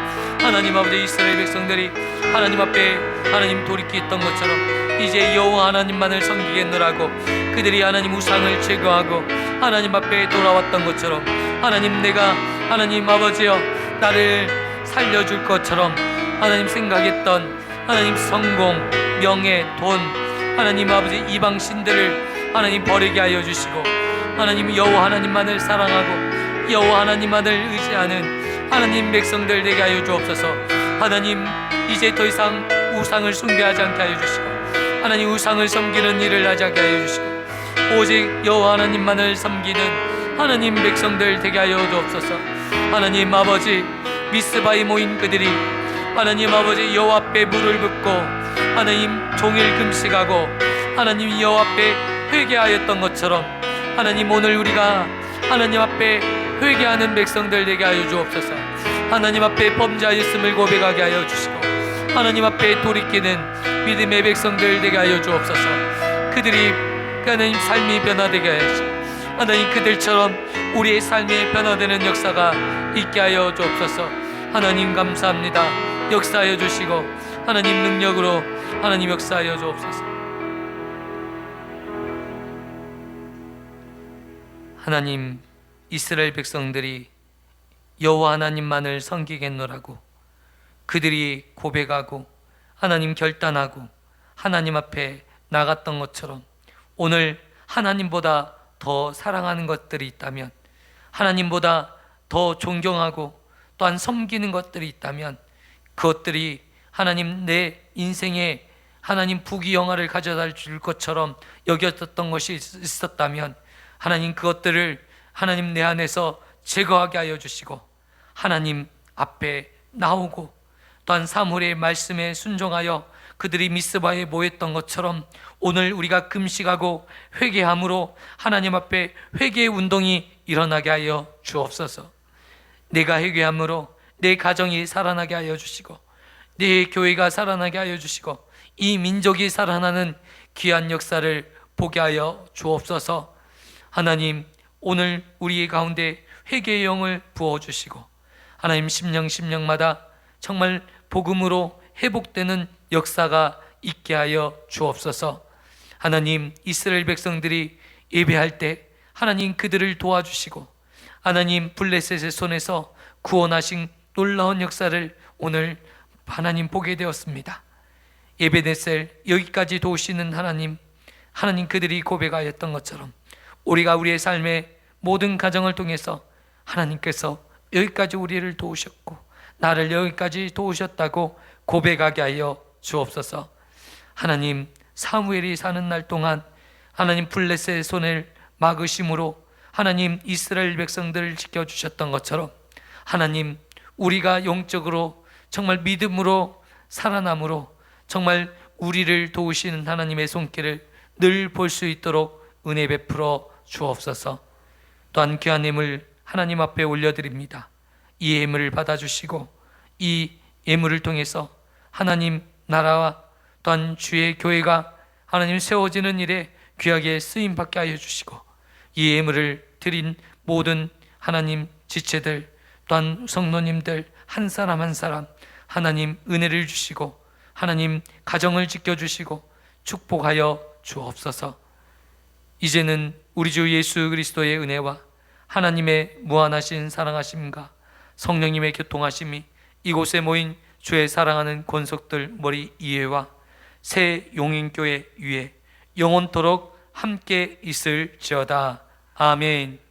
하나님 아버지 이스라엘 백성들이 하나님 앞에 하나님 돌이키던 것처럼 이제 여호와 하나님만을 섬기겠노라고 그들이 하나님 우상을 제거하고 하나님 앞에 돌아왔던 것처럼 하나님 내가 하나님 아버지여 나를 살려줄 것처럼 하나님 생각했던 하나님 성공, 명예, 돈, 하나님 아버지 이방신들을 하나님 버리게 하여 주시고, 하나님 여호와 하나님만을 사랑하고 여호와 하나님만을 의지하는 하나님 백성들 되게 하여 주옵소서. 하나님 이제 더 이상 우상을 숭배하지 않게 하여 주시고, 하나님 우상을 섬기는 일을 하지 않게 하여 주시고, 오직 여호와 하나님만을 섬기는 하나님 백성들 되게 하여 주옵소서. 하나님 아버지 미스바에 모인 그들이 하나님 아버지 여호와 앞에 물을 붓고 하나님 종일 금식하고 하나님 여호와 앞에 회개하였던 것처럼, 하나님 오늘 우리가 하나님 앞에 회개하는 백성들 되게 하여 주옵소서. 하나님 앞에 범죄하였음을 고백하게 하여 주시고, 하나님 앞에 돌이키는 믿음의 백성들 되게 하여 주옵소서. 그들이 하나님 삶이 변화되게 하여 주시고, 하나님 그들처럼 우리의 삶이 변화되는 역사가 있게 하여 주옵소서. 하나님 감사합니다. 역사하여 주시고 하나님 능력으로 하나님 역사하여 주옵소서. 하나님 이스라엘 백성들이 여호와 하나님만을 섬기겠노라고 그들이 고백하고 하나님 결단하고 하나님 앞에 나갔던 것처럼, 오늘 하나님보다 더 사랑하는 것들이 있다면, 하나님보다 더 존경하고 또한 섬기는 것들이 있다면, 그것들이 하나님 내 인생에 하나님 부귀영화를 가져다 줄 것처럼 여겼던 것이 있었다면, 하나님 그것들을 하나님 내 안에서 제거하게 하여 주시고 하나님 앞에 나오고, 또한 사무엘의 말씀에 순종하여 그들이 미스바에 모였던 것처럼 오늘 우리가 금식하고 회개함으로 하나님 앞에 회개의 운동이 일어나게 하여 주옵소서. 내가 회개함으로 내 가정이 살아나게 하여 주시고, 내 교회가 살아나게 하여 주시고, 이 민족이 살아나는 귀한 역사를 보게 하여 주옵소서. 하나님 오늘 우리 가운데 회개의 영을 부어주시고, 하나님 심령마다 정말 복음으로 회복되는 역사가 있게 하여 주옵소서. 하나님 이스라엘 백성들이 예배할 때 하나님 그들을 도와주시고, 하나님 블레셋의 손에서 구원하신 놀라운 역사를 오늘 하나님 보게 되었습니다. 에베네셀 여기까지 도우시는 하나님, 하나님 그들이 고백하였던 것처럼 우리가 우리의 삶의 모든 가정을 통해서 하나님께서 여기까지 우리를 도우셨고 나를 여기까지 도우셨다고 고백하게 하여 주옵소서. 하나님 사무엘이 사는 날 동안 하나님 블레셋의 손을 막으심으로 하나님 이스라엘 백성들을 지켜주셨던 것처럼, 하나님 우리가 영적으로 정말 믿음으로 살아남으로 정말 우리를 도우시는 하나님의 손길을 늘 볼 수 있도록 은혜 베풀어 주옵소서. 또한 귀한 예물 하나님 앞에 올려드립니다. 이 예물을 받아주시고 이 예물을 통해서 하나님 나라와 또한 주의 교회가 하나님 세워지는 일에 귀하게 쓰임받게 하여 주시고, 이 예물을 드린 모든 하나님 지체들 또한 성도님들 한 사람 한 사람 하나님 은혜를 주시고 하나님 가정을 지켜주시고 축복하여 주옵소서. 이제는 우리 주 예수 그리스도의 은혜와 하나님의 무한하신 사랑하심과 성령님의 교통하심이 이곳에 모인 주의 사랑하는 권속들 머리 이해와 새 용인교회 위에 영원토록 함께 있을지어다. 아멘.